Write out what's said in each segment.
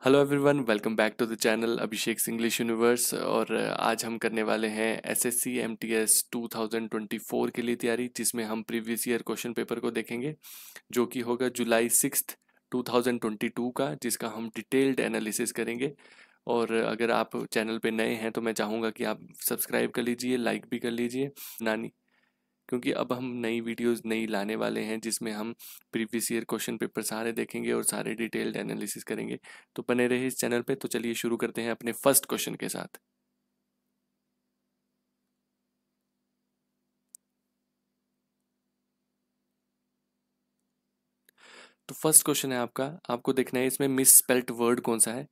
Hello everyone, welcome back to the channel Abhishek English universe. और आज हम करने वाले हैं एसएससी एमटीएस 2024 के लिए तैयारी, जिसमें हम प्रीवियस ईयर क्वेश्चन पेपर को देखेंगे, जो कि होगा जुलाई 6 2022 का, जिसका हम डिटेल्ड एनालिसिस करेंगे। और अगर आप चैनल पे नए हैं तो मैं चाहूँगा कि आप सब्सक्राइब कर लीजिए, लाइक भी कर लीजिए नानी, क्योंकि अब हम नई वीडियोस नई लाने वाले हैं, जिसमें हम प्रीवियस ईयर क्वेश्चन पेपर सारे देखेंगे और सारे डिटेल्ड एनालिसिस करेंगे। तो बने रहिए इस चैनल पे। तो चलिए शुरू करते हैं अपने फर्स्ट क्वेश्चन के साथ। तो फर्स्ट क्वेश्चन है आपका, आपको देखना है इसमें मिस स्पेल्ट वर्ड कौन सा है।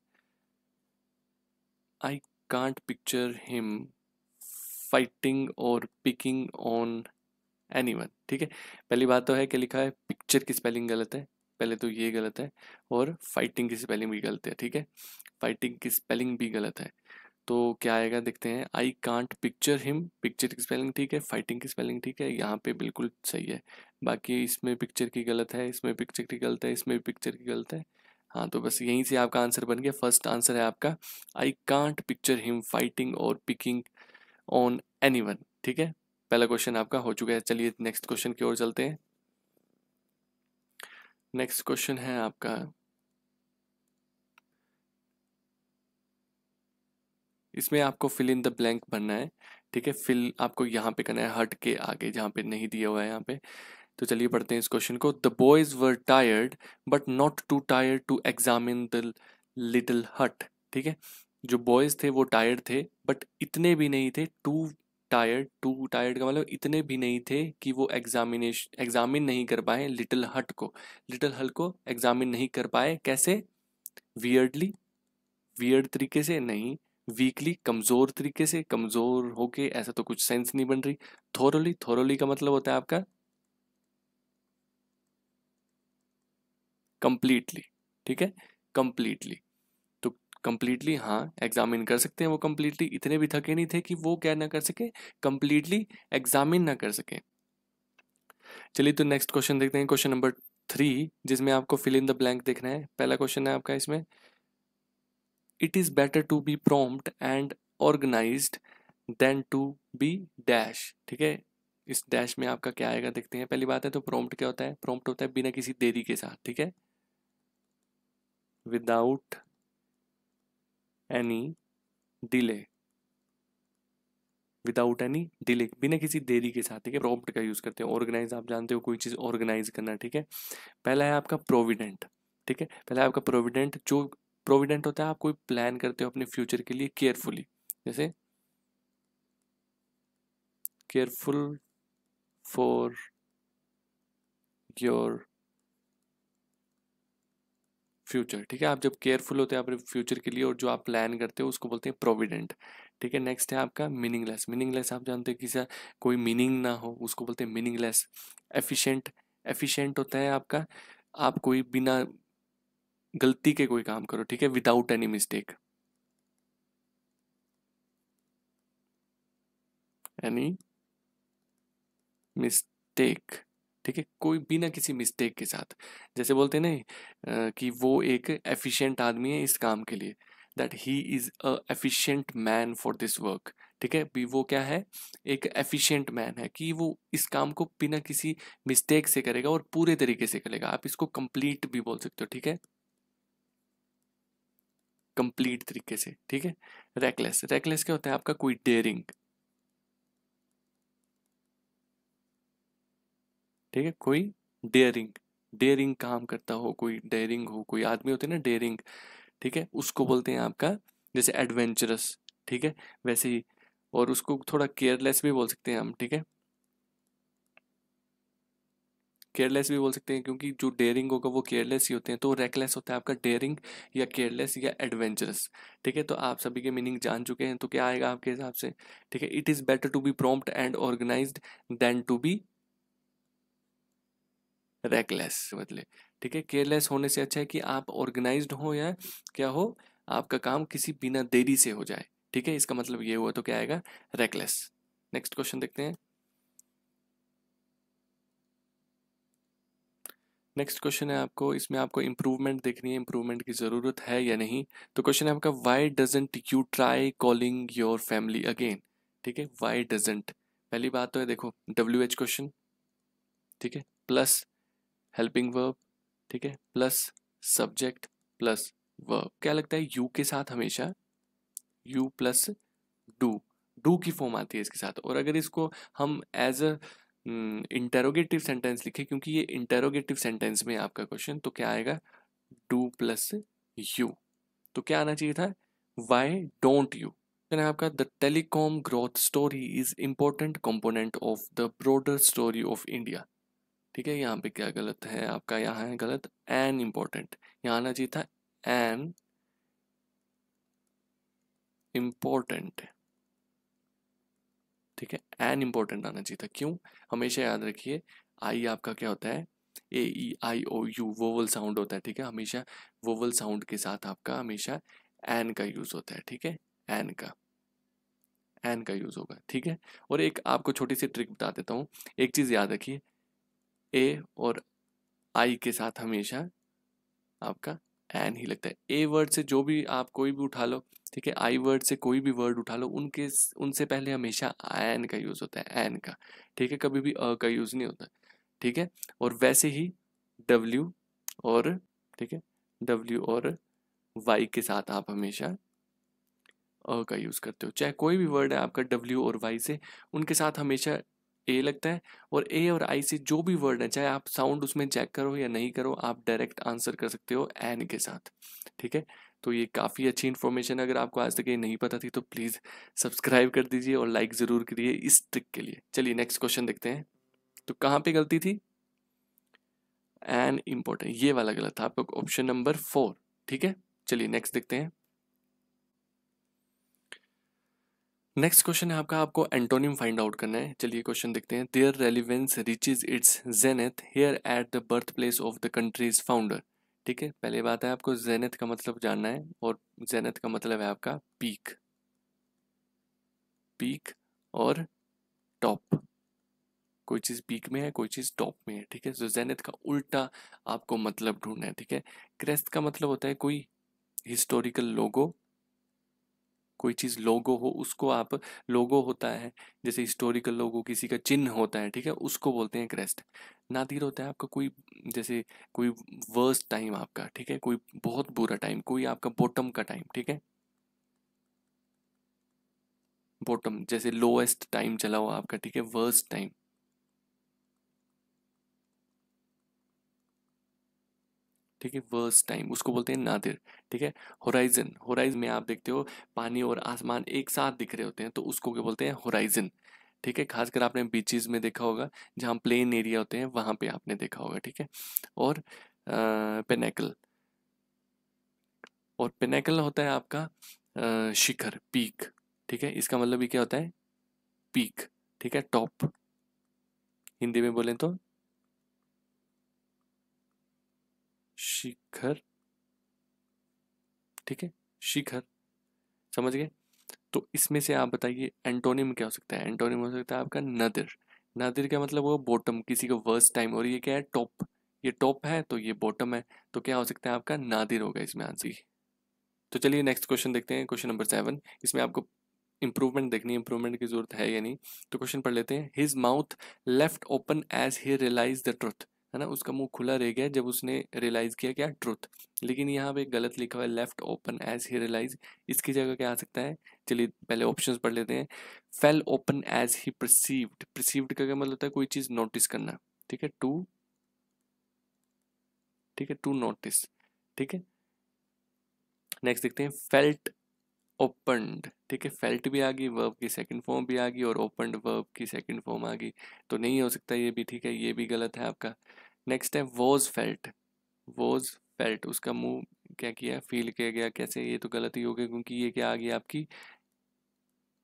I can't picture him fighting और पिकिंग ऑन एनीवन। ठीक है, पहली बात तो है कि लिखा है पिक्चर की स्पेलिंग गलत है, पहले तो ये गलत है, और फाइटिंग की स्पेलिंग भी गलत है। ठीक है, फाइटिंग की स्पेलिंग भी गलत है। तो क्या आएगा देखते हैं। I can't picture him, picture की स्पेलिंग ठीक है, फाइटिंग की स्पेलिंग ठीक है, यहाँ पे बिल्कुल सही है। बाकी इसमें पिक्चर की गलत है, इसमें पिक्चर की गलत है, इसमें पिक्चर की गलत है। हाँ, तो बस यहीं से आपका आंसर बन गया। फर्स्ट आंसर है आपका I can't picture him fighting और पिकिंग ऑन एनीवन। ठीक है, पहला क्वेश्चन आपका हो चुका है। चलिए नेक्स्ट क्वेश्चन की ओर चलते हैं। नेक्स्ट क्वेश्चन है आपका, इसमें आपको फिल इन द ब्लैंक भरना है। ठीक है, फिल आपको यहाँ पे करना है, हट के आगे जहाँ पे नहीं दिया हुआ है यहाँ पे। तो चलिए पढ़ते हैं इस क्वेश्चन को। The boys were tired but not too tired to examine the little hut. ठीक है, जो बॉयज थे वो टायर्ड थे, बट इतने भी नहीं थे टू टायर्ड। टू टायर्ड का मतलब इतने भी नहीं थे कि वो एग्जामिन नहीं कर पाए लिटिल हट को। लिटिल हट को एग्जामिन नहीं कर पाए कैसे? वियर्डली, वियर्ड तरीके से नहीं, वीकली कमजोर तरीके से, कमजोर होके, ऐसा तो कुछ सेंस नहीं बन रही। थोरली, थोरली का मतलब होता है आपका कंप्लीटली। ठीक है, कंप्लीटली। तो कंप्लीटली हाँ एग्जामिन कर सकते हैं वो कंप्लीटली, इतने भी थके नहीं थे कि वो क्या ना कर सके, कंप्लीटली एग्जामिन ना कर सके। चलिए तो नेक्स्ट क्वेश्चन देखते हैं, क्वेश्चन नंबर 3, जिसमें आपको फिल इन द ब्लैंक देखना है। पहला क्वेश्चन है आपका इसमें, it is better to be prompt and organised than to be dash. ठीक है, इस डैश में आपका क्या आएगा देखते हैं। पहली बात है तो प्रॉम्प्ट क्या होता है? प्रॉम्प्ट होता है बिना किसी देरी के साथ। ठीक है, without any delay, without any delay, बिना किसी देरी के साथ। ठीक है, प्रॉम्प्ट का यूज करते हैं। ऑर्गेनाइज आप जानते हो, कोई चीज ऑर्गेनाइज करना। ठीक है, पहला है आपका प्रोविडेंट। ठीक है, पहला है आपका प्रोविडेंट। जो प्रोविडेंट होता है, आप कोई प्लान करते हो अपने फ्यूचर के लिए केयरफुली, जैसे केयरफुल फॉर योर फ्यूचर। ठीक है, आप जब केयरफुल होते हैं अपने फ्यूचर के लिए और जो आप प्लान करते हो उसको बोलते हैं प्रोविडेंट। ठीक है, नेक्स्ट है आपका मीनिंगलेस। मीनिंगलेस आप जानते हैं किसी कोई मीनिंग ना हो उसको बोलते हैं मीनिंगलेस। एफिशिएंट, एफिशिएंट होता है आपका आप कोई बिना गलती के कोई काम करो। ठीक है, without any mistake, any mistake. ठीक है, कोई बिना किसी मिस्टेक के साथ, जैसे बोलते हैं ना कि वो एक एफिशिएंट आदमी है इस काम के लिए, that he is a efficient man for this work. ठीक है, भी वो क्या है, एक एफिशिएंट मैन है कि वो इस काम को बिना किसी मिस्टेक से करेगा और पूरे तरीके से करेगा। आप इसको कंप्लीट भी बोल सकते हो। ठीक है, कंप्लीट तरीके से। ठीक है, रेकलेस, रेकलेस क्या होता है आपका? कोई डेयरिंग। ठीक है, कोई डेयरिंग, डेयरिंग काम करता हो, कोई डेयरिंग हो, कोई आदमी होते हैं ना डेयरिंग। ठीक है, उसको बोलते हैं आपका जैसे एडवेंचरस। ठीक है, वैसे ही। और उसको थोड़ा केयरलेस भी बोल सकते हैं हम। ठीक है, केयरलेस भी बोल सकते हैं, क्योंकि जो डेयरिंग होगा वो केयरलेस ही होते हैं। तो रेकलेस होता है आपका डेयरिंग या केयरलेस या एडवेंचरस। ठीक है, तो आप सभी के मीनिंग जान चुके हैं, तो क्या आएगा आपके हिसाब से? ठीक है, it is better to be prompt and organised than to be reckless बदले। ठीक है, केयरलेस होने से अच्छा है कि आप ऑर्गेनाइज्ड हो या क्या हो, आपका काम किसी बिना देरी से हो जाए। ठीक है, इसका मतलब ये हुआ, तो क्या आएगा? रेकलेस। नेक्स्ट क्वेश्चन देखते हैं। नेक्स्ट क्वेश्चन है आपको, इसमें आपको इम्प्रूवमेंट देखनी है, इम्प्रूवमेंट की ज़रूरत है या नहीं। तो क्वेश्चन है आपका, why doesn't you try calling your family again. ठीक है, वाई डजेंट, पहली बात तो है देखो WH क्वेश्चन, ठीक है, प्लस हेल्पिंग वर्ब, ठीक है, प्लस सब्जेक्ट प्लस वर्ब। क्या लगता है यू के साथ हमेशा यू प्लस डू, डू की फॉर्म आती है इसके साथ। और अगर इसको हम एज अ इंटेरोगेटिव सेंटेंस लिखे, क्योंकि ये इंटेरोगेटिव सेंटेंस में आपका क्वेश्चन, तो क्या आएगा डू प्लस यू। तो क्या आना चाहिए था, वाई डोंट यू। आपका the telecom growth story is important component of the broader story of India. ठीक है, यहाँ पे क्या गलत है आपका, यहाँ है गलत एन इम्पोर्टेंट, यहाँ आना चाहिए था एन इम्पोर्टेंट। ठीक है, एन इम्पोर्टेंट आना चाहिए था। क्यों, हमेशा याद रखिए आई आपका क्या होता है, AEIOU वोवल साउंड होता है। ठीक है, हमेशा वोवल साउंड के साथ आपका हमेशा एन का यूज होता है। ठीक है, एन का यूज होगा। ठीक है, और एक आपको छोटी सी ट्रिक बता देता हूँ, एक चीज याद रखिए, ए और आई के साथ हमेशा आपका एन ही लगता है। ए वर्ड से जो भी आप कोई भी उठा लो, ठीक है, आई वर्ड से कोई भी वर्ड उठा लो, उनसे पहले हमेशा एन का यूज होता है, एन का। ठीक है, कभी भी अ का यूज नहीं होता। ठीक है, और वैसे ही डब्ल्यू और, ठीक है, डब्ल्यू और वाई के साथ आप हमेशा अ का यूज करते हो। चाहे कोई भी वर्ड है आपका डब्ल्यू और वाई से, उनके साथ हमेशा ए लगता है। और ए और आई से जो भी वर्ड है, चाहे आप साउंड उसमें चेक करो या नहीं करो, आप डायरेक्ट आंसर कर सकते हो एन के साथ। ठीक है, तो ये काफ़ी अच्छी इन्फॉर्मेशन, अगर आपको आज तक ये नहीं पता थी तो प्लीज़ सब्सक्राइब कर दीजिए और लाइक ज़रूर करिए इस ट्रिक के लिए। चलिए नेक्स्ट क्वेश्चन देखते हैं। तो कहाँ पे गलती थी, एन इम्पोर्टेंट, ये वाला गलत था आपका, ऑप्शन नंबर 4। ठीक है, चलिए नेक्स्ट देखते हैं। नेक्स्ट क्वेश्चन है आपका, आपको एंटोनिम फाइंड आउट करना है। चलिए क्वेश्चन देखते हैं। There relevance reaches its zenith here at the birth place of the country's founder. ठीक है, पहले बात है आपको जेनेथ का मतलब जानना है, और जेनेथ का मतलब है आपका पीक, पीक और टॉप। कोई चीज़ पीक में है, कोई चीज़ टॉप में है। ठीक है, तो जेनेथ का उल्टा आपको मतलब ढूंढना है। ठीक है, क्रेस्ट का मतलब होता है कोई हिस्टोरिकल लोगो, कोई चीज़ लोगो हो उसको आप, लोगो होता है जैसे हिस्टोरिकल लोगो, किसी का चिन्ह होता है। ठीक है, उसको बोलते हैं क्रेस्ट। नादिर होता है आपका कोई, जैसे कोई वर्स्ट टाइम आपका, ठीक है, कोई बहुत बुरा टाइम, कोई आपका बॉटम का टाइम। ठीक है, बॉटम जैसे लोएस्ट टाइम चला हुआ आपका, ठीक है, वर्स्ट टाइम। ठीक है, वर्स्ट टाइम उसको बोलते हैं नादिर। ठीक है, होराइजन, होराइजन में आप देखते हो पानी और आसमान एक साथ दिख रहे होते हैं, तो उसको क्या बोलते हैं, होराइजन। ठीक है, खासकर आपने बीचेस में देखा होगा, जहाँ प्लेन एरिया होते हैं वहाँ पे आपने देखा होगा। ठीक है, और पिनेकल, और पिनेकल होता है आपका शिखर, पीक। ठीक है, इसका मतलब भी क्या होता है, पीक। ठीक है, टॉप, हिंदी में बोलें तो शिखर। ठीक है, शिखर, समझ गए। तो इसमें से आप बताइए एंटोनिम क्या हो सकता है। एंटोनिम हो सकता है आपका नदिर। नदिर का मतलब वो बॉटम, किसी का वर्स्ट टाइम, और ये क्या है, टॉप। ये टॉप है तो ये बॉटम है, तो क्या हो सकता है आपका नादिर होगा इसमें आंसर। तो चलिए नेक्स्ट क्वेश्चन देखते हैं, क्वेश्चन नंबर 7। इसमें आपको इंप्रूवमेंट देखनी है, इंप्रूवमेंट की जरूरत है या नहीं। तो क्वेश्चन पढ़ लेते हैं। His mouth left open as he realise the truth, है ना, उसका मुंह खुला रह गया जब उसने रियलाइज किया क्या, ट्रुथ। लेकिन यहाँ पे गलत लिखा हुआ है, left open as he realise, इसकी जगह क्या आ सकता है। चलिए पहले ऑप्शंस पढ़ लेते हैं। Fell open as he perceived, perceived का क्या मतलब होता है, कोई चीज नोटिस करना। ठीक है, टू, ठीक है, टू नोटिस। ठीक है, नेक्स्ट देखते हैं। फेल्ट ओपन्ड, ठीक है, फेल्ट भी आ गई, वर्ब की सेकंड फॉर्म भी आ गई, और ओपन्ड वर्ब की सेकंड फॉर्म आ गई, तो नहीं हो सकता ये भी। ठीक है, ये भी गलत है आपका। नेक्स्ट है वॉज फेल्ट, वॉज फेल्ट, उसका मुंह क्या किया, फील किया गया कैसे, ये तो गलत ही हो गया, क्योंकि ये क्या आ गई आपकी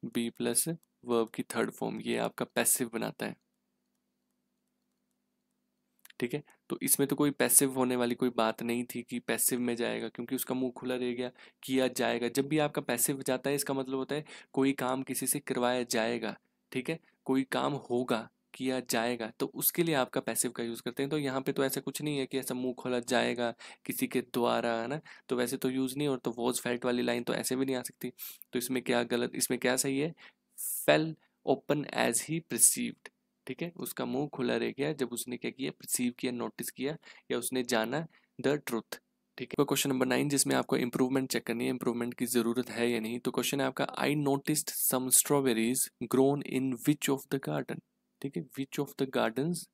बी प्लस वर्ब की थर्ड फॉर्म, ये आपका पैसिव बनाता है। ठीक है, तो इसमें तो कोई पैसिव होने वाली कोई बात नहीं थी कि पैसिव में जाएगा, क्योंकि उसका मुंह खुला रह गया, किया जाएगा। जब भी आपका पैसिव जाता है इसका मतलब होता है कोई काम किसी से करवाया जाएगा। ठीक है, कोई काम होगा, किया जाएगा, तो उसके लिए आपका पैसिव का यूज़ करते हैं। तो यहाँ पे तो ऐसा कुछ नहीं है कि ऐसा मुंह खोला जाएगा किसी के द्वारा, है ना, तो वैसे तो यूज़ नहीं, और तो वॉज फेल्ट वाली लाइन तो ऐसे भी नहीं आ सकती। तो इसमें क्या गलत, इसमें क्या सही है, फेल ओपन एज ही प्रिसीव्ड, ठीक है, उसका मुंह खुला रह गया जब उसने क्या किया, प्रिसीव किया, नोटिस किया, या उसने जाना द ट्रुथ, ठीक है। क्वेश्चन नंबर 9 जिसमें आपको इंप्रूवमेंट चेक करनी है, इंप्रूवमेंट की जरूरत है या नहीं। तो क्वेश्चन है आपका, I noticed some strawberries grown in which of the garden, ठीक है, विच ऑफ द गार्डन्स।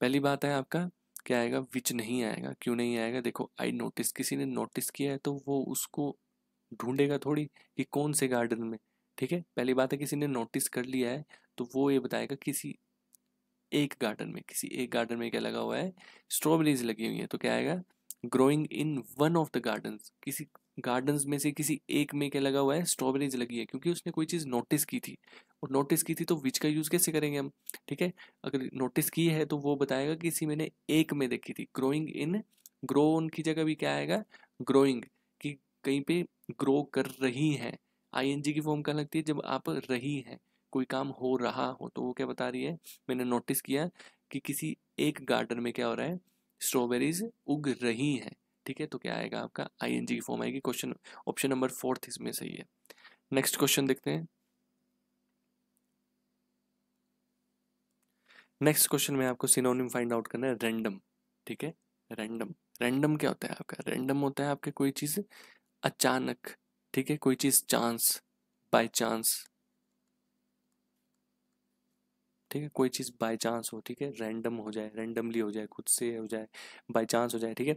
पहली बात है आपका क्या आएगा, विच नहीं आएगा। क्यों नहीं आएगा, देखो आई नोटिस, किसी ने नोटिस किया है तो वो उसको ढूंढेगा थोड़ी कि कौन से गार्डन में, ठीक है। पहली बात है किसी ने नोटिस कर लिया है तो वो ये बताएगा किसी एक गार्डन में, किसी एक गार्डन में क्या लगा हुआ है, स्ट्रॉबेरीज लगी हुई है, तो क्या आएगा, growing in one of the gardens, किसी गार्डन्स में से किसी एक में क्या लगा हुआ है, स्ट्रॉबेरीज लगी है, क्योंकि उसने कोई चीज़ नोटिस की थी, और नोटिस की थी तो विच का यूज़ कैसे करेंगे हम, ठीक है। अगर नोटिस की है तो वो बताएगा कि किसी मैंने एक में देखी थी, ग्रोइंग इन, ग्रोन की जगह भी क्या आएगा, ग्रोइंग, कि कहीं पे ग्रो कर रही है। आईएनजी की फॉर्म क्या लगती है, जब आप रही हैं, कोई काम हो रहा हो, तो वो क्या बता रही है, मैंने नोटिस किया कि किसी एक गार्डन में क्या हो रहा है, स्ट्रॉबेरीज उग रही हैं, ठीक है। तो क्या आएगा आपका, आईएनजी की फॉर्म आएगी। क्वेश्चन ऑप्शन नंबर 4 इसमें सही है। नेक्स्ट क्वेश्चन देखते हैं। नेक्स्ट क्वेश्चन में आपको सिनोनिम फाइंड आउट करना है, रैंडम, ठीक है। रैंडम, रैंडम क्या होता है आपका, रैंडम होता है आपके कोई चीज़ अचानक, ठीक है, कोई चीज़ चांस, बाय चांस, ठीक है, कोई चीज़ बाय चांस हो, ठीक है, रैंडम हो जाए, रैंडमली हो जाए, खुद से हो जाए, बाय चांस हो जाए, ठीक है।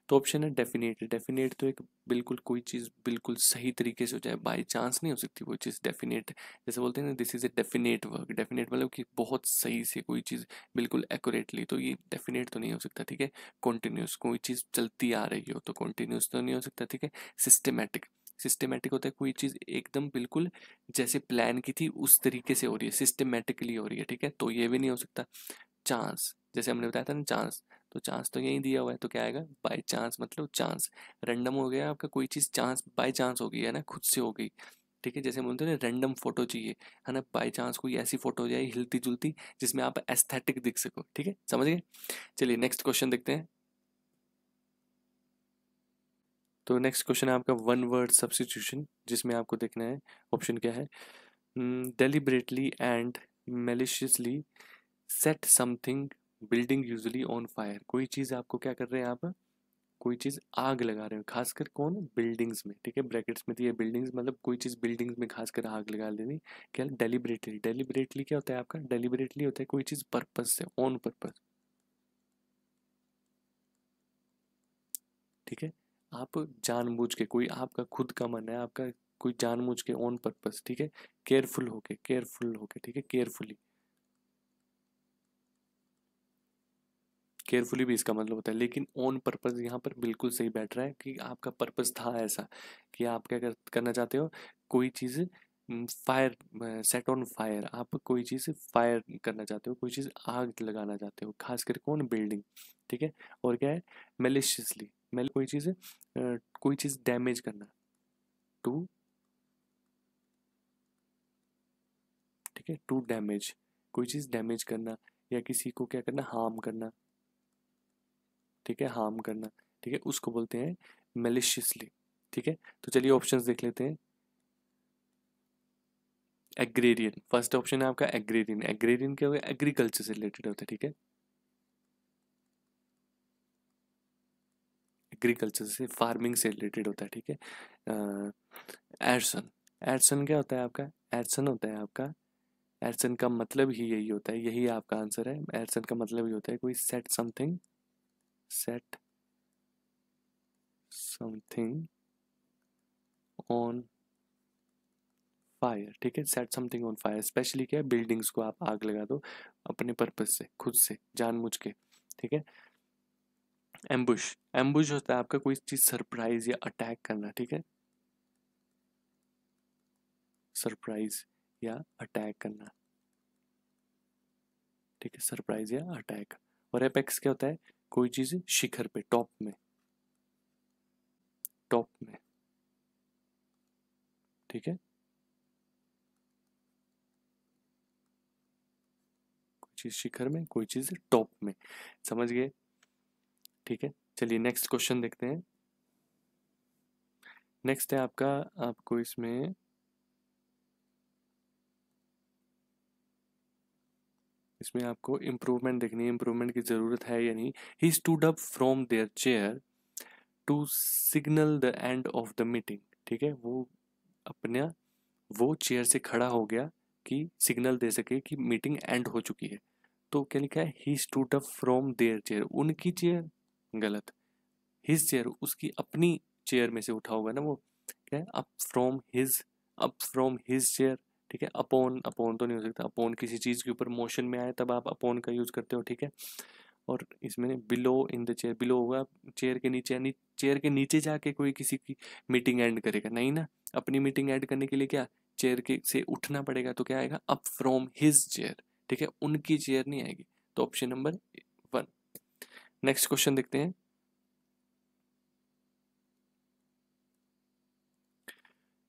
तो ऑप्शन है डेफिनेट, डेफिनेट तो एक बिल्कुल कोई चीज़ बिल्कुल सही तरीके से हो जाए, बाय चांस नहीं हो सकती वो चीज़ डेफिनेट। जैसे बोलते हैं ना, this is a definite work, definite मतलब कि बहुत सही से कोई चीज़ बिल्कुल एक्यूरेटली, तो ये डेफिनेट तो नहीं हो सकता, ठीक है। कॉन्टिन्यूस, कोई चीज़ चलती आ रही हो तो कॉन्टिन्यूस तो नहीं हो सकता, ठीक है। सिस्टमेटिक, सिस्टमेटिक होता है कोई चीज़ एकदम बिल्कुल जैसे प्लान की थी उस तरीके से हो रही है, सिस्टमेटिकली हो रही है, ठीक है, तो ये भी नहीं हो सकता। चांस, जैसे हमने बताया था ना चांस, तो चांस तो यही दिया हुआ है, तो क्या आएगा, बाय चांस, मतलब चांस। रैंडम हो गया आपका, कोई चीज़ चांस बाय चांस हो गई है ना, खुद से हो गई, ठीक है। जैसे बोलते हैं ना, रैंडम फोटो चाहिए, है ना, बाय चांस कोई ऐसी फोटो हो जाए हिलती जुलती जिसमें आप एस्थेटिक दिख सको, ठीक है, समझ गए। चलिए नेक्स्ट क्वेश्चन देखते हैं। तो नेक्स्ट क्वेश्चन है आपका वन वर्ड सब्स्टिट्यूशन, जिसमें आपको देखना है ऑप्शन क्या है, deliberately and maliciously set something building usually on fire, कोई चीज़ आपको क्या कर रहे हैं आप, कोई चीज़ आग लगा रहे हो, खासकर कौन, बिल्डिंग्स में, ठीक है, ब्रैकेट्स में दिए बिल्डिंग्स, मतलब कोई चीज़ बिल्डिंग्स में खासकर आग लगा देनी, क्या डेलिबरेटली, डेलिबरेटली क्या होता है आपका, डेलिबरेटली होता है कोई चीज़ पर्पस से, ऑन पर्पस, ठीक है। आप जानबूझ के, कोई आपका खुद का मन है आपका, कोई जानबूझ के, ऑन पर्पस, ठीक है, केयरफुल होके, केयरफुल होके, ठीक है, केयरफुली, केयरफुली भी इसका मतलब होता है, लेकिन ऑन पर्पस यहाँ पर बिल्कुल सही बैठ रहा है कि आपका पर्पस था ऐसा कि आप क्या करना चाहते हो, कोई चीज़ फायर, सेट ऑन फायर, आप कोई चीज़ फायर करना चाहते हो, कोई चीज़ आग लगाना चाहते हो, खास कर कौन, बिल्डिंग, ठीक है। और क्या है, मेलिशियसली, मेल कोई चीज़ डैमेज करना, टू, ठीक है, टू डैमेज, कोई चीज़ डैमेज करना, या किसी को क्या करना, हार्म करना, ठीक है, हार्म करना, ठीक है, उसको बोलते हैं मेलिशियसली, ठीक है। तो चलिए ऑप्शंस देख लेते हैं। एग्रेरियन, फर्स्ट ऑप्शन है आपका एग्रेरियन, एग्रेरियन क्या होगा, एग्रीकल्चर से रिलेटेड होता है, ठीक है, एग्रीकल्चर से, फार्मिंग से रिलेटेड होता है, ठीक है। एडसन, एडसन क्या होता है आपका, एडसन होता है आपका, एडसन का मतलब ही यही होता है, यही आपका आंसर है, एडसन का मतलब ही होता है कोई set something, set something on fire, ठीक है, set something on fire, specially क्या है, बिल्डिंग्स को आप आग लगा दो अपने पर्पस से, खुद से, जानबूझ के, ठीक है। एम्बुश, एम्बुश होता है आपका कोई चीज सरप्राइज या अटैक करना, ठीक है, सरप्राइज या अटैक करना, ठीक है, सरप्राइज या अटैक। और एपेक्स क्या होता है, कोई चीज शिखर पे, टॉप में, टॉप में, ठीक है, कोई चीज़ शिखर में, कोई चीज़ टॉप में। समझ गए? ठीक है, चलिए नेक्स्ट क्वेश्चन देखते हैं। नेक्स्ट है आपका, आपको इसमें आपको इम्प्रूवमेंट देखनी है, इम्प्रूवमेंट की ज़रूरत है या नहीं। He stood up from their chair to signal the end of the meeting. ठीक है, वो चेयर से खड़ा हो गया कि सिग्नल दे सके कि मीटिंग एंड हो चुकी है। तो क्या लिखा है, he stood up from their chair, उनकी चेयर, गलत। हिज चेयर, उसकी अपनी चेयर में से उठा होगा ना वो, क्या है, अप फ्रॉम हिज चेयर। ठीक है, अपॉन अपॉन तो नहीं हो सकता, अपॉन किसी चीज़ के ऊपर मोशन में आए तब आप अपॉन का यूज़ करते हो। ठीक है, और इसमें below in the chair, below होगा चेयर के नीचे, यानी चेयर के नीचे जाके कोई किसी की मीटिंग एंड करेगा नहीं ना। अपनी मीटिंग एंड करने के लिए क्या, चेयर के से उठना पड़ेगा, तो क्या आएगा, अप फ्रॉम हिज चेयर। ठीक है, उनकी चेयर नहीं आएगी, तो ऑप्शन नंबर 1। नेक्स्ट क्वेश्चन देखते हैं।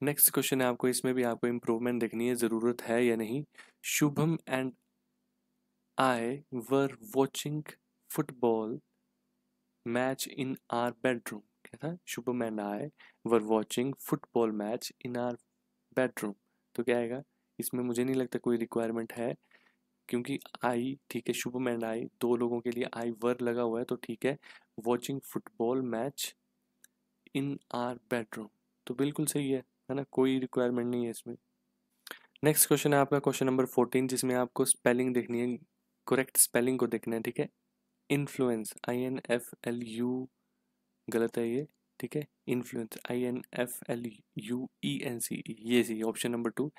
नेक्स्ट क्वेश्चन है आपको, इसमें भी आपको इम्प्रूवमेंट देखनी है, ज़रूरत है या नहीं। Shubham and I were watching football match in are bedroom. क्या था, Shubham and I were watching football match in are bedroom. तो क्या आएगा, इसमें मुझे नहीं लगता कोई रिक्वायरमेंट है, क्योंकि आई, ठीक है, शुभम एंड आई, दो लोगों के लिए आई वर लगा हुआ है, तो ठीक है, watching football match in are bedroom, तो बिल्कुल सही है ना, कोई रिक्वायरमेंट नहीं है इसमें। नेक्स्ट क्वेश्चन है आपका क्वेश्चन नंबर 14, जिसमें आपको स्पेलिंग देखनी है, करेक्ट स्पेलिंग को देखना है। ठीक है, इन्फ्लुएंस, INFLU, गलत है ये। ठीक है, इन्फ्लुएंस, INFLUENCE, ये सही, ऑप्शन नंबर 2,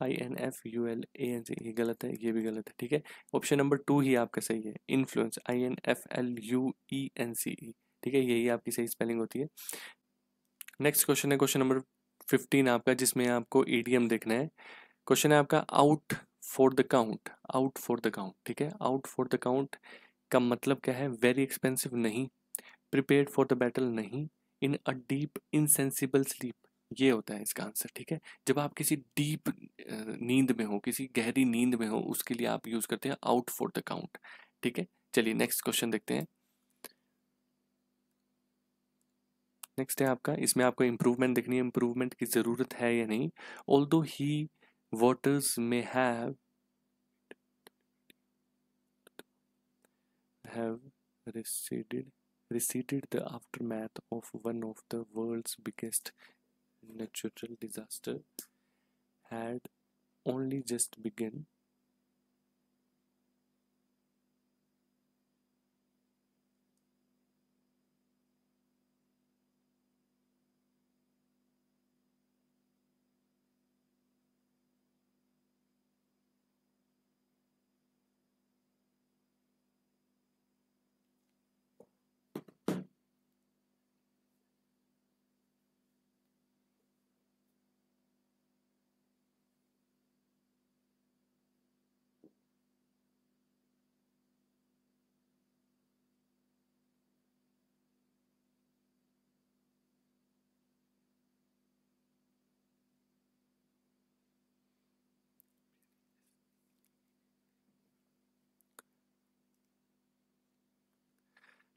INFULANCE, ये गलत है, ये भी गलत है। ठीक है, ऑप्शन नंबर 2 ही आपका सही है, इन्फ्लुएंस, INFLUENCE। ठीक है, यही आपकी सही स्पेलिंग होती है। नेक्स्ट क्वेश्चन है क्वेश्चन नंबर 15 आपका, जिसमें आपको ईडीएम देखना है। क्वेश्चन है आपका, out for the count, out for the count. ठीक है, आउट फॉर द काउंट का मतलब क्या है, वेरी एक्सपेंसिव नहीं, प्रिपेयर्ड फॉर द बैटल नहीं, इन अ डीप इनसेंसिबल स्लीप, ये होता है इसका आंसर। ठीक है, जब आप किसी डीप नींद में हो, किसी गहरी नींद में हो, उसके लिए आप यूज करते हैं आउट फॉर द काउंट। ठीक है, चलिए नेक्स्ट क्वेश्चन देखते हैं। नेक्स्ट है आपका, इसमें आपको इम्प्रूवमेंट देखनी है, इम्प्रूवमेंट की ज़रूरत है या नहीं। ऑल्दो ही वॉटर्स में have receded the aftermath of one of the world's biggest natural disaster had only just begun.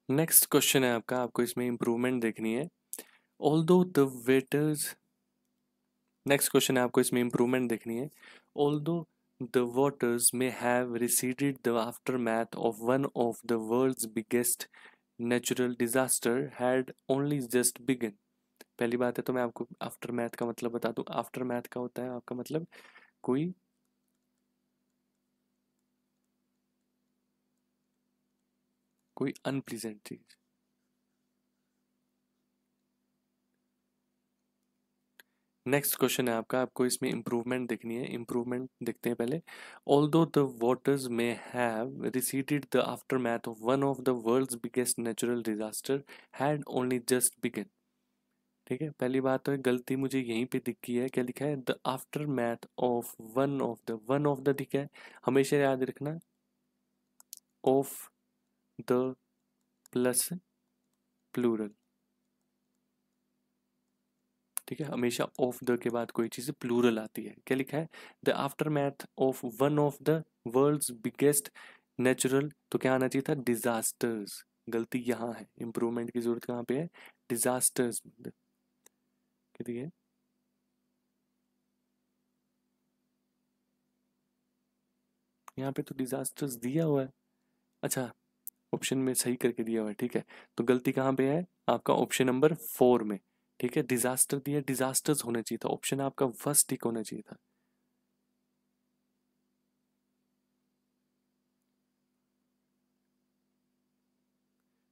Next question है आपका, आपको इसमें इम्प्रूवमेंट देखनी है। Although the waiters, next question है आपको इसमें इम्प्रूवमेंट देखनी है। Although the waters may have receded the aftermath of one of the world's biggest natural disaster had only just begun. पहली बात है तो मैं आपको आफ्टर मैथ का मतलब बता दूं। आफ्टर मैथ का होता है आपका मतलब कोई अनप्लीजेंट चीज। नेक्स्ट क्वेश्चन है आपका, आपको इसमें इम्प्रूवमेंट देखनी है, इम्प्रूवमेंट देखते हैं पहले। Although the waters may have receded the aftermath of one of the world's biggest natural disaster had only just begun. ठीक है, पहली बात तो गलती मुझे यहीं पे दिखी है, क्या लिखा है, the aftermath of one of the दिखा है, हमेशा याद रखना ऑफ द प्लस प्लूरल। ठीक है, हमेशा ऑफ द के बाद कोई चीज़ प्लूरल आती है। क्या लिखा है, the aftermath of one of the world's biggest natural, तो क्या आना चाहिए था? डिजास्टर्स। गलती यहाँ है, इंप्रूवमेंट की जरूरत कहाँ पे है? डिजास्टर्स। ठीक है, यहाँ पे तो डिजास्टर्स दिया हुआ है। अच्छा, ऑप्शन में सही करके दिया हुआ है, ठीक है। तो गलती कहाँ पे है? आपका ऑप्शन नंबर 4 में, ठीक है। डिजास्टर दिया, डिजास्टर्स होना चाहिए था, ऑप्शन आपका फर्स्ट टिक होना चाहिए था।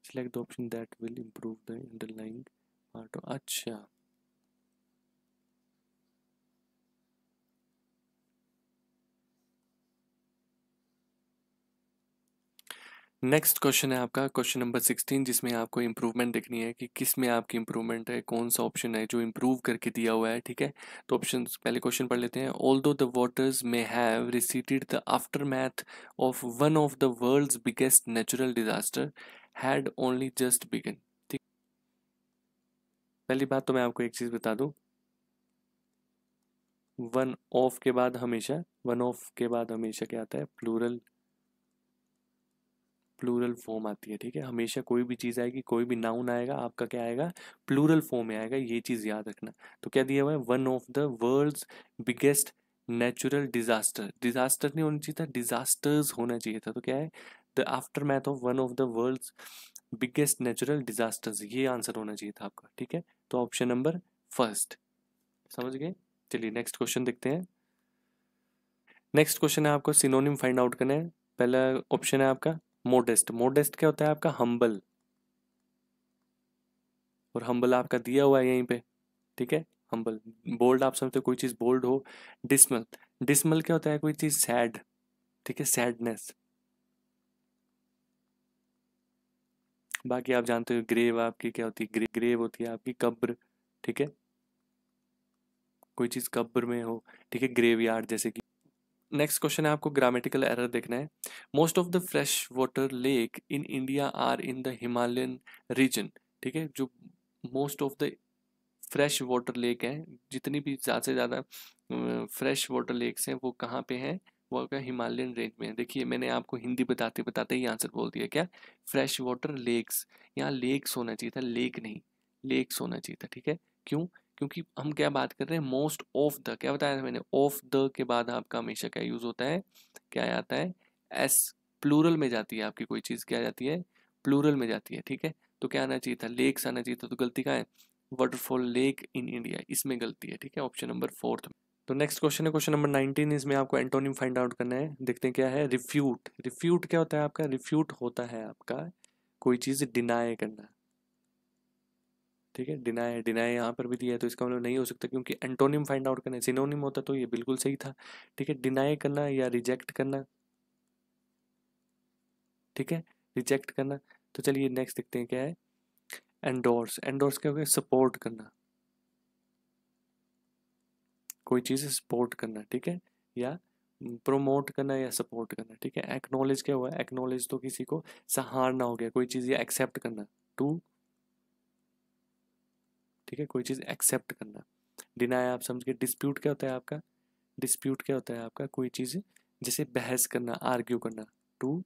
Select the option that will improve the underlying part. अच्छा, नेक्स्ट क्वेश्चन है आपका क्वेश्चन नंबर 16, जिसमें आपको इंप्रूवमेंट देखनी है कि किस में आपकी इंप्रूवमेंट है, कौन सा ऑप्शन है जो इंप्रूव करके दिया हुआ है, ठीक है। तो ऑप्शन, पहले क्वेश्चन पढ़ लेते हैं। Although the waters may have receded the aftermath of one of the world's biggest natural disaster had only just begun. ठीक, पहली बात तो मैं आपको एक चीज बता दूं, वन ऑफ के बाद हमेशा क्या आता है? प्लूरल, प्लूरल फॉर्म आती है, ठीक है। हमेशा कोई भी चीज़ आएगी, कोई भी नाउन आएगा, आपका क्या आएगा? प्लूरल फॉर्म में आएगा, ये चीज़ याद रखना। तो क्या दिया हुआ है? One of the world's biggest natural disaster. Disaster नहीं होना चाहिए था, डिजास्टर्स होना चाहिए था। तो क्या है? The aftermath of one of the world's biggest natural disasters, ये आंसर होना चाहिए था आपका, ठीक है। तो ऑप्शन नंबर फर्स्ट, समझ गए। चलिए नेक्स्ट क्वेश्चन देखते हैं। नेक्स्ट क्वेश्चन है आपको सिनोनिम फाइंड आउट करना है। पहला ऑप्शन है आपका मोडेस्ट। मोडेस्ट क्या होता है आपका? हम्बल। और हम्बल आपका दिया हुआ है यहीं पे, ठीक है। हम्बल, बोल्ड आप समझते हो, कोई चीज बोल्ड हो। डिसमल, डिसमल क्या होता है? कोई चीज सैड, ठीक है, सैडनेस। बाकी आप जानते हो ग्रेव आपकी क्या होती है? ग्रेव होती है आपकी कब्र, ठीक है। कोई चीज कब्र में हो, ठीक है, ग्रेवयार्ड जैसे कि। नेक्स्ट क्वेश्चन है आपको ग्रामेटिकल एरर देखना है। Most of the fresh water lake in India are in the Himalayan region, ठीक है। जो most of the fresh water lake है, जितनी भी ज़्यादा से ज़्यादा फ्रेश वाटर लेक्स हैं वो कहाँ पे हैं? वो आपका हिमालयन रेंज में है। देखिए मैंने आपको हिंदी बताते बताते ही आंसर बोल दिया, क्या? Fresh water lakes. यहाँ लेक्स होना चाहिए था, लेक नहीं, लेक्स होना चाहिए था, ठीक है। क्यों? क्योंकि हम क्या बात कर रहे हैं? मोस्ट ऑफ द, क्या बताया था मैंने? ऑफ द के बाद आपका हमेशा क्या यूज होता है? क्या आता है? एस। प्लूरल में जाती है आपकी कोई चीज़, क्या जाती है? प्लूरल में जाती है, ठीक है। तो क्या आना चाहिए था? लेक्स आना चाहिए था। तो गलती कहाँ है? वाटरफॉल लेक इन इंडिया, इसमें गलती है, ठीक है, ऑप्शन नंबर फोर्थ में। तो नेक्स्ट क्वेश्चन है क्वेश्चन नंबर 19, इसमें आपको एंटोनिम फाइंड आउट करना है। देखते हैं क्या है। रिफ्यूट। रिफ्यूट क्या होता है आपका? रिफ्यूट होता है आपका कोई चीज डिनाई करना, ठीक है। डिनाई, डिनाई यहाँ पर भी दिया है तो इसका मतलब नहीं हो सकता, क्योंकि एंटोनिम फाइंड आउट करना है। सिनोनिम होता तो ये बिल्कुल सही था, ठीक है। डिनाई करना या रिजेक्ट करना, ठीक है, रिजेक्ट करना। तो चलिए नेक्स्ट देखते हैं क्या है। एंडोर्स। एंडोर्स क्या हो गया? सपोर्ट करना, कोई चीज़ सपोर्ट करना, ठीक है, या प्रमोट करना या सपोर्ट करना, ठीक है। एक्नॉलेज क्या हुआ? एक्नॉलेज तो किसी को सहारना हो गया, कोई चीज़ या एक्सेप्ट करना, टू, ठीक है, कोई चीज़ एक्सेप्ट करना। डिनाई आप समझ गए। डिस्प्यूट क्या होता है आपका? डिस्प्यूट क्या होता है आपका? कोई चीज़ जैसे बहस करना, आर्ग्यू करना, टू,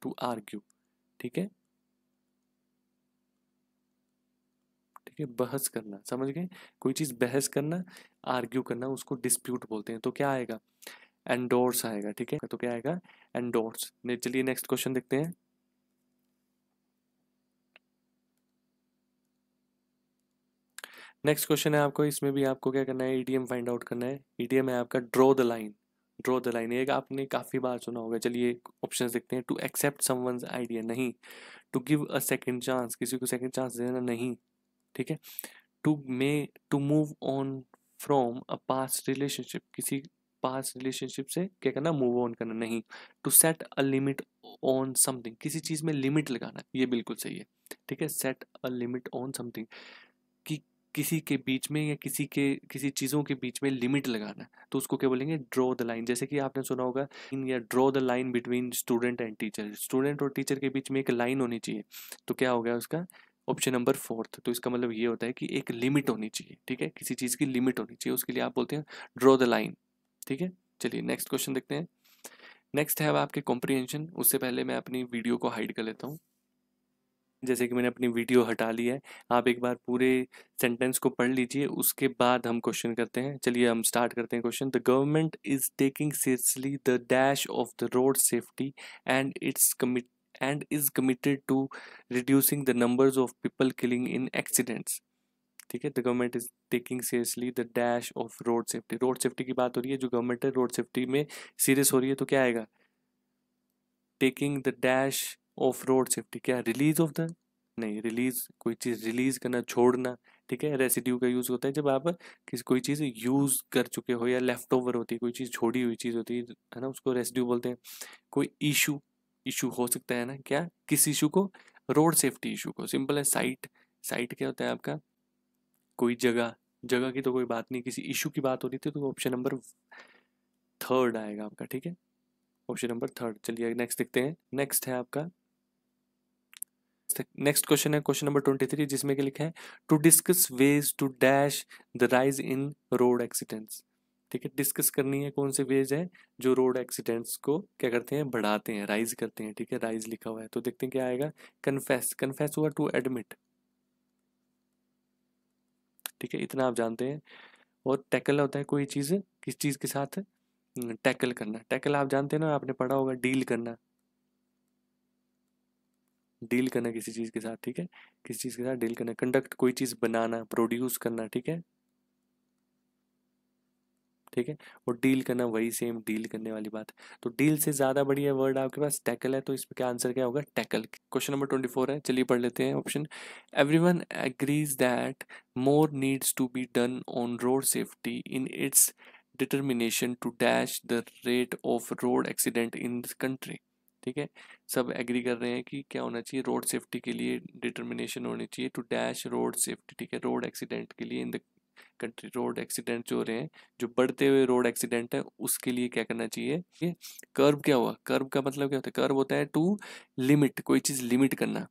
टू आर्ग्यू, ठीक है, ठीक है, बहस करना, समझ गए। कोई चीज़ बहस करना, आर्ग्यू करना, उसको डिस्प्यूट बोलते हैं। तो क्या आएगा? एंडोर्स आएगा, ठीक है। तो क्या आएगा? एंडोर्स। चलिए नेक्स्ट क्वेश्चन देखते हैं। नेक्स्ट क्वेश्चन है आपको, इसमें भी आपको क्या करना है? ईडीएम फाइंड आउट करना है। ईडीएम है आपका draw the line. Draw the line एक आपने काफी बार सुना होगा। चलिए ऑप्शंस देखते हैं। टू एक्सेप्ट समवन्स आइडिया, नहीं। To give a second chance, किसी को सेकंड चांस देना, नहीं, ठीक है। To move on from a past relationship, किसी पास्ट रिलेशनशिप से क्या करना? मूव ऑन करना, नहीं। To set a limit on something, किसी चीज में लिमिट लगाना, ये बिल्कुल सही है, ठीक है। Set a limit on something, कि किसी के बीच में या किसी चीज़ों के बीच में लिमिट लगाना, तो उसको क्या बोलेंगे? Draw the line. जैसे कि आपने सुना होगा या draw the line between student and teacher, student और टीचर के बीच में एक लाइन होनी चाहिए। तो क्या हो गया उसका? Option number fourth. तो इसका मतलब ये होता है कि एक लिमिट होनी चाहिए, ठीक है, किसी चीज़ की लिमिट होनी चाहिए, उसके लिए आप बोलते हैं ड्रॉ द लाइन, ठीक है। चलिए नेक्स्ट क्वेश्चन देखते हैं। नेक्स्ट है अब आपके कॉम्प्रिहेंशन। उससे पहले मैं अपनी वीडियो को हाइड कर लेता हूँ। जैसे कि मैंने अपनी वीडियो हटा ली है, आप एक बार पूरे सेंटेंस को पढ़ लीजिए, उसके बाद हम क्वेश्चन करते हैं। चलिए हम स्टार्ट करते हैं question. The government is taking seriously the dash of the road safety and is committed to reducing the numbers of people killing in accidents। ठीक है, the government is taking seriously the dash of road safety. Road safety की बात हो रही है, जो government है road safety में सीरियस हो रही है, तो क्या आएगा? Taking the dash of road safety. क्या रिलीज ऑफ द, नहीं, रिलीज कोई चीज रिलीज करना, छोड़ना। ठीक है, रेसिड्यू का यूज होता है जब आप किसी कोई चीज यूज कर चुके हो या लेफ्ट ओवर होती है, कोई चीज छोड़ी हुई चीज होती है ना, उसको रेसिड्यू बोलते हैं। कोई इशू, इशू हो सकता है ना, क्या, किस इशू को? रोड सेफ्टी इशू को। सिंपल है। साइट, साइट क्या होता है आपका? कोई जगह, जगह की तो कोई बात नहीं, किसी इशू की बात हो रही थी, तो ऑप्शन नंबर थर्ड आएगा आपका। ठीक है, ऑप्शन नंबर थर्ड। चलिए नेक्स्ट देखते हैं। नेक्स्ट है आपका, नेक्स्ट क्वेश्चन है क्वेश्चन नंबर 23, जिसमें क्या लिखा है? To discuss ways to dash the rise in road accidents. ठीक है, डिस्कस करनी है कौन से वेज है जो रोड एक्सीडेंट्स को क्या करते हैं? बढ़ाते हैं, राइज करते हैं। ठीक है, राइज लिखा हुआ है, तो देखते हैं क्या आएगा। कन्फेस, कन्फेस हुआ टू एडमिट। ठीक है, इतना आप जानते हैं। और टैकल होता है कोई चीज़ किस चीज़ के साथ? टैकल करना। टैकल आप जानते हैं ना, आपने पढ़ा होगा, डील करना, डील करना किसी चीज़ के साथ। ठीक है, किसी चीज़ के साथ डील करना। कंडक्ट कोई चीज़ बनाना, प्रोड्यूस करना। ठीक है, ठीक है। और डील करना वही सेम डील करने वाली बात। तो डील से ज़्यादा बढ़िया वर्ड आपके पास टैकल है, तो इसमें क्या आंसर क्या होगा? टैकल। क्वेश्चन नंबर 24 है, चलिए पढ़ लेते हैं option. Everyone agrees that more needs to be done on road safety in its determination to dash the rate of road accident in the country. ठीक है, सब एग्री कर रहे हैं कि क्या होना चाहिए? रोड सेफ्टी के लिए डिटर्मिनेशन होनी चाहिए टू डैश रोड सेफ्टी। ठीक है, रोड एक्सीडेंट के लिए इन द कंट्री, रोड एक्सीडेंट जो हो रहे हैं, जो बढ़ते हुए रोड एक्सीडेंट है, उसके लिए क्या करना चाहिए? ये कर्व क्या हुआ? कर्व का मतलब क्या होता है? कर्व होता है टू लिमिट, कोई चीज लिमिट करना।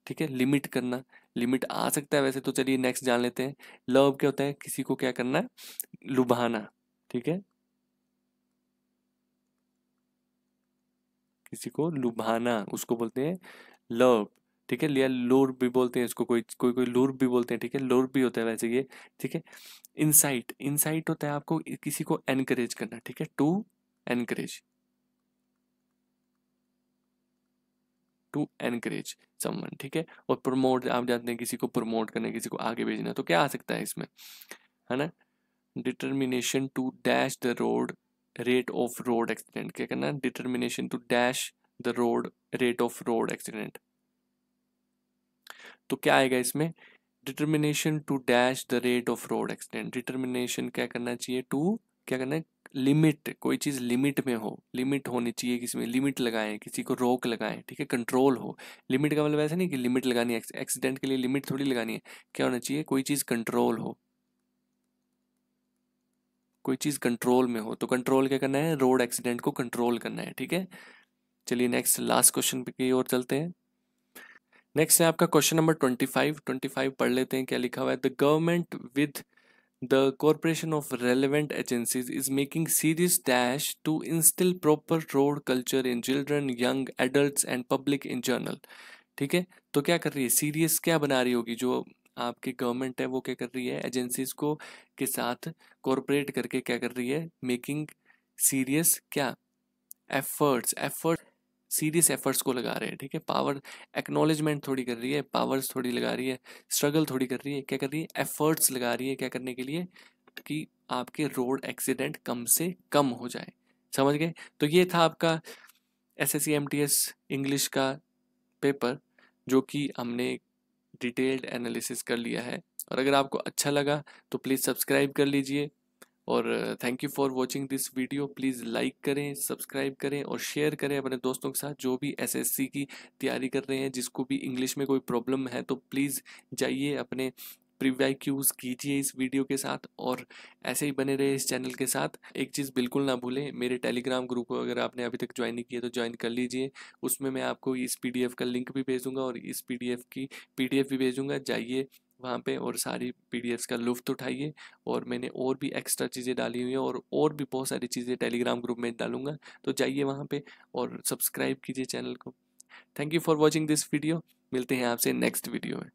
ठीक है, लिमिट करना, लिमिट आ सकता है वैसे तो। चलिए नेक्स्ट जान लेते हैं। लव क्या होता है? किसी को क्या करना? लुभाना। ठीक है, किसी को लुभाना, उसको बोलते हैं लव। ठीक है, लिया लूर भी बोलते हैं इसको, कोई कोई कोई लूर भी बोलते हैं। ठीक है, लूर भी होता है वैसे ये। ठीक है, इंसाइट, इंसाइट होता है आपको किसी को एनकरेज करना। ठीक है, to encourage, to encourage someone. ठीक है, और प्रमोट आप जानते हैं, किसी को प्रमोट करना, किसी को आगे भेजना। तो क्या आ सकता है इसमें, है ना? Determination to dash the road rate of road accident. क्या करना? Determination to dash the road rate of road accident. तो क्या आएगा इसमें? Determination to dash the rate of road accident. Determination क्या करना चाहिए? टू क्या करना है? लिमिट, कोई चीज लिमिट में हो, लिमिट होनी चाहिए किसी में, लिमिट लगाएं, किसी को रोक लगाएं। ठीक है, कंट्रोल हो। लिमिट का मतलब ऐसा नहीं कि लिमिट लगानी है, एक्सीडेंट के लिए लिमिट थोड़ी लगानी है। क्या होना चाहिए? कोई चीज कंट्रोल हो, कोई चीज कंट्रोल में हो। तो कंट्रोल क्या करना है? रोड एक्सीडेंट को कंट्रोल करना है। ठीक है, चलिए नेक्स्ट लास्ट क्वेश्चन की ओर चलते हैं। नेक्स्ट है आपका क्वेश्चन नंबर 25। 25 पढ़ लेते हैं, क्या लिखा हुआ है? The government with the corporation of relevant agencies is making serious dash to instill proper road culture in children, young adults and public in general। ठीक है, तो क्या कर रही है? सीरियस क्या बना रही होगी? जो आपकी गवर्नमेंट है वो क्या कर रही है? एजेंसीज को के साथ कॉर्पोरेट करके क्या कर रही है? मेकिंग सीरियस क्या? एफर्ट्स, एफर्ट, सीरियस एफर्ट्स को लगा रहे हैं। ठीक है, पावर एक्नॉलेजमेंट थोड़ी कर रही है, पावर्स थोड़ी लगा रही है, स्ट्रगल थोड़ी कर रही है, क्या कर रही है? एफर्ट्स लगा रही है। क्या करने के लिए? कि आपके रोड एक्सीडेंट कम से कम हो जाए। समझ गए? तो ये था आपका एसएससी एमटीएस इंग्लिश का पेपर, जो कि हमने डिटेल्ड एनालिसिस कर लिया है। और अगर आपको अच्छा लगा तो प्लीज़ सब्सक्राइब कर लीजिए। और thank you for watching this video. Please like करें, सब्सक्राइब करें और शेयर करें अपने दोस्तों के साथ, जो भी एसएससी की तैयारी कर रहे हैं, जिसको भी इंग्लिश में कोई प्रॉब्लम है, तो प्लीज़ जाइए अपने प्रीवाइक्यूज कीजिए इस वीडियो के साथ, और ऐसे ही बने रहे इस चैनल के साथ। एक चीज़ बिल्कुल ना भूलें, मेरे टेलीग्राम ग्रुप को अगर आपने अभी तक ज्वाइन नहीं किया तो ज्वाइन कर लीजिए। उसमें मैं आपको इस पीडीएफ का लिंक भी भेजूंगा और इस पीडीएफ की पीडीएफ भी भेजूंगा। जाइए वहाँ पे और सारी पीडीएफ्स का लुफ्त उठाइए। और मैंने और भी एक्स्ट्रा चीज़ें डाली हुई हैं और भी बहुत सारी चीज़ें टेलीग्राम ग्रुप में डालूंगा, तो जाइए वहाँ पे और सब्सक्राइब कीजिए चैनल को। Thank you for watching this video. मिलते हैं आपसे नेक्स्ट वीडियो में।